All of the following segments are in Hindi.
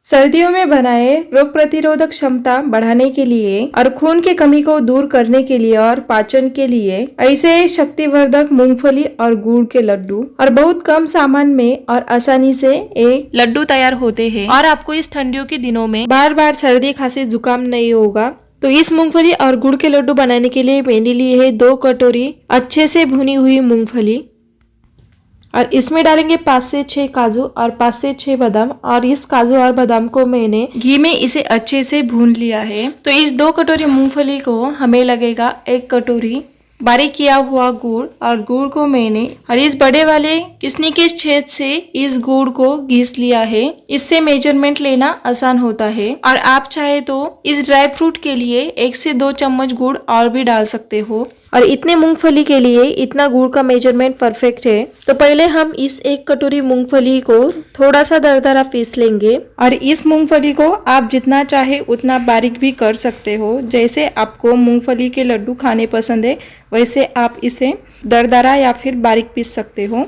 सर्दियों में बनाए रोग प्रतिरोधक क्षमता बढ़ाने के लिए और खून की कमी को दूर करने के लिए और पाचन के लिए ऐसे शक्तिवर्धक मूंगफली और गुड़ के लड्डू और बहुत कम सामान में और आसानी से एक लड्डू तैयार होते हैं और आपको इस ठंडियों के दिनों में बार बार सर्दी खांसी जुकाम नहीं होगा। तो इस मूंगफली और गुड़ के लड्डू बनाने के लिए मैंने ली है 2 कटोरी अच्छे से भुनी हुई मूंगफली और इसमें डालेंगे 5 से 6 काजू और 5 से 6 बादाम और इस काजू और बादाम को मैंने घी में इसे अच्छे से भून लिया है। तो इस 2 कटोरी मूंगफली को हमें लगेगा 1 कटोरी बारीक किया हुआ गुड़ और गुड़ को मैंने और इस बड़े वाले किसनी के छेद से इस गुड़ को घिस लिया है। इससे मेजरमेंट लेना आसान होता है और आप चाहे तो इस ड्राई फ्रूट के लिए 1 से 2 चम्मच गुड़ और भी डाल सकते हो और इतने मूंगफली के लिए इतना गुड़ का मेजरमेंट परफेक्ट है। तो पहले हम इस 1 कटोरी मूंगफली को थोड़ा सा दरदरा पीस लेंगे और इस मूंगफली को आप जितना चाहे उतना बारीक भी कर सकते हो। जैसे आपको मूंगफली के लड्डू खाने पसंद है वैसे आप इसे दरदरा या फिर बारीक पीस सकते हो।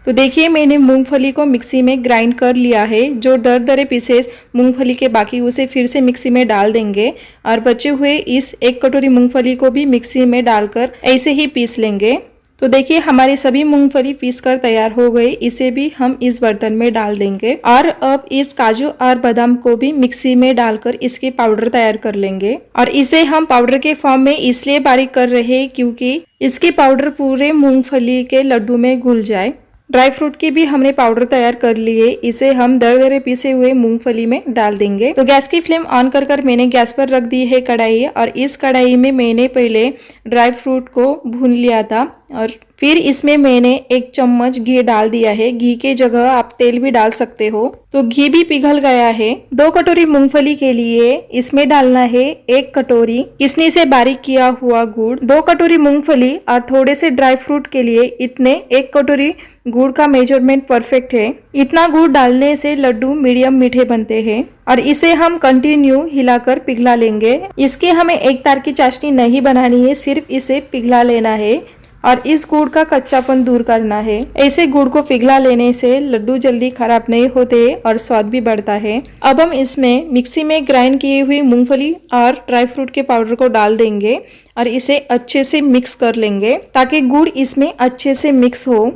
तो देखिए मैंने मूंगफली को मिक्सी में ग्राइंड कर लिया है। जो दरदरे पीसेस मूंगफली के बाकी उसे फिर से मिक्सी में डाल देंगे और बचे हुए इस 1 कटोरी मूंगफली को भी मिक्सी में डालकर ऐसे ही पीस लेंगे। तो देखिए हमारी सभी मूंगफली पीस कर तैयार हो गई। इसे भी हम इस बर्तन में डाल देंगे और अब इस काजू और बादाम को भी मिक्सी में डालकर इसके पाउडर तैयार कर लेंगे और इसे हम पाउडर के फॉर्म में इसलिए बारीक कर रहे हैं क्योंकि इसके पाउडर पूरे मूंगफली के लड्डू में घुल जाए। ड्राई फ्रूट की भी हमने पाउडर तैयार कर ली है। इसे हम दरदरे पीसे हुए मूंगफली में डाल देंगे। तो गैस की फ्लेम ऑन कर मैंने गैस पर रख दी है कढ़ाई और इस कढ़ाई में मैंने पहले ड्राई फ्रूट को भून लिया था और फिर इसमें मैंने 1 चम्मच घी डाल दिया है। घी के जगह आप तेल भी डाल सकते हो। तो घी भी पिघल गया है। 2 कटोरी मूंगफली के लिए इसमें डालना है 1 कटोरी किसनी से बारीक किया हुआ गुड़, 2 कटोरी मूंगफली और थोड़े से ड्राई फ्रूट के लिए इतने 1 कटोरी गुड़ का मेजरमेंट परफेक्ट है। इतना गुड़ डालने से लड्डू मीडियम मीठे बनते हैं और इसे हम कंटिन्यू हिलाकर पिघला लेंगे। इसके हमें एक तार की चाशनी नहीं बनानी है, सिर्फ इसे पिघला लेना है और इस गुड़ का कच्चापन दूर करना है। ऐसे गुड़ को पिघला लेने से लड्डू जल्दी खराब नहीं होते और स्वाद भी बढ़ता है। अब हम इसमें मिक्सी में ग्राइंड की हुई मूंगफली और ड्राई फ्रूट के पाउडर को डाल देंगे और इसे अच्छे से मिक्स कर लेंगे ताकि गुड़ इसमें अच्छे से मिक्स हो।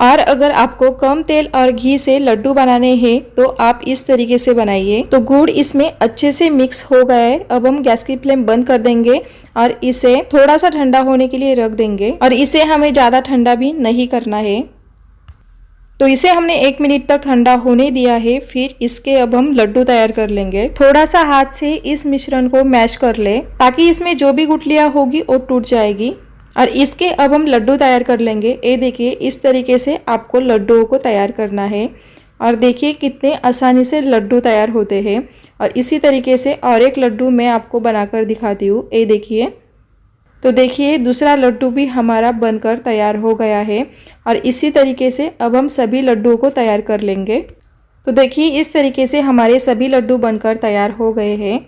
और अगर आपको कम तेल और घी से लड्डू बनाने हैं तो आप इस तरीके से बनाइए। तो गुड़ इसमें अच्छे से मिक्स हो गया है। अब हम गैस की फ्लेम बंद कर देंगे और इसे थोड़ा सा ठंडा होने के लिए रख देंगे और इसे हमें ज़्यादा ठंडा भी नहीं करना है। तो इसे हमने 1 मिनट तक ठंडा होने दिया है। फिर इसके अब हम लड्डू तैयार कर लेंगे। थोड़ा सा हाथ से इस मिश्रण को मैश कर ले ताकि इसमें जो भी गुठलियाँ होगी वो टूट जाएगी और इसके अब हम लड्डू तैयार कर लेंगे। ये देखिए इस तरीके से आपको लड्डुओं को तैयार करना है और देखिए कितने आसानी से लड्डू तैयार होते हैं। और इसी तरीके से और एक लड्डू मैं आपको बनाकर दिखाती हूँ। ये देखिए, तो देखिए दूसरा लड्डू भी हमारा बनकर तैयार हो गया है और इसी तरीके से अब हम सभी लड्डुओं को तैयार कर लेंगे। तो देखिए इस तरीके से हमारे सभी लड्डू बनकर तैयार हो गए हैं।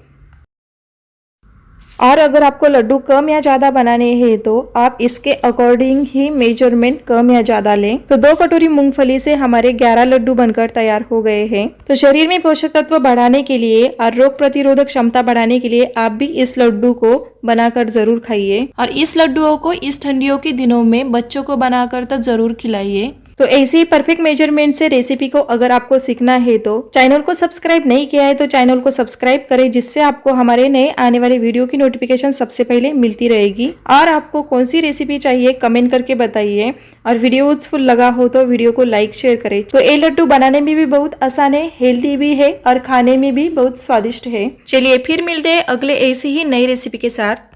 और अगर आपको लड्डू कम या ज़्यादा बनाने हैं तो आप इसके अकॉर्डिंग ही मेजरमेंट कम या ज़्यादा लें। तो 2 कटोरी मूंगफली से हमारे 11 लड्डू बनकर तैयार हो गए हैं। तो शरीर में पोषक तत्व बढ़ाने के लिए और रोग प्रतिरोधक क्षमता बढ़ाने के लिए आप भी इस लड्डू को बनाकर जरूर खाइए और इस लड्डुओं को इस ठंडियों के दिनों में बच्चों को बनाकर तो जरूर खिलाइए। तो ऐसे ही परफेक्ट मेजरमेंट से रेसिपी को अगर आपको सीखना है तो चैनल को सब्सक्राइब नहीं किया है तो चैनल को सब्सक्राइब करें, जिससे आपको हमारे नए आने वाले वीडियो की नोटिफिकेशन सबसे पहले मिलती रहेगी। और आपको कौन सी रेसिपी चाहिए कमेंट करके बताइए और वीडियो यूजफुल लगा हो तो वीडियो को लाइक शेयर करें। तो ये लड्डू बनाने में भी बहुत आसान है, हेल्दी भी है और खाने में भी बहुत स्वादिष्ट है। चलिए फिर मिलते हैं अगले ऐसी ही नई रेसिपी के साथ।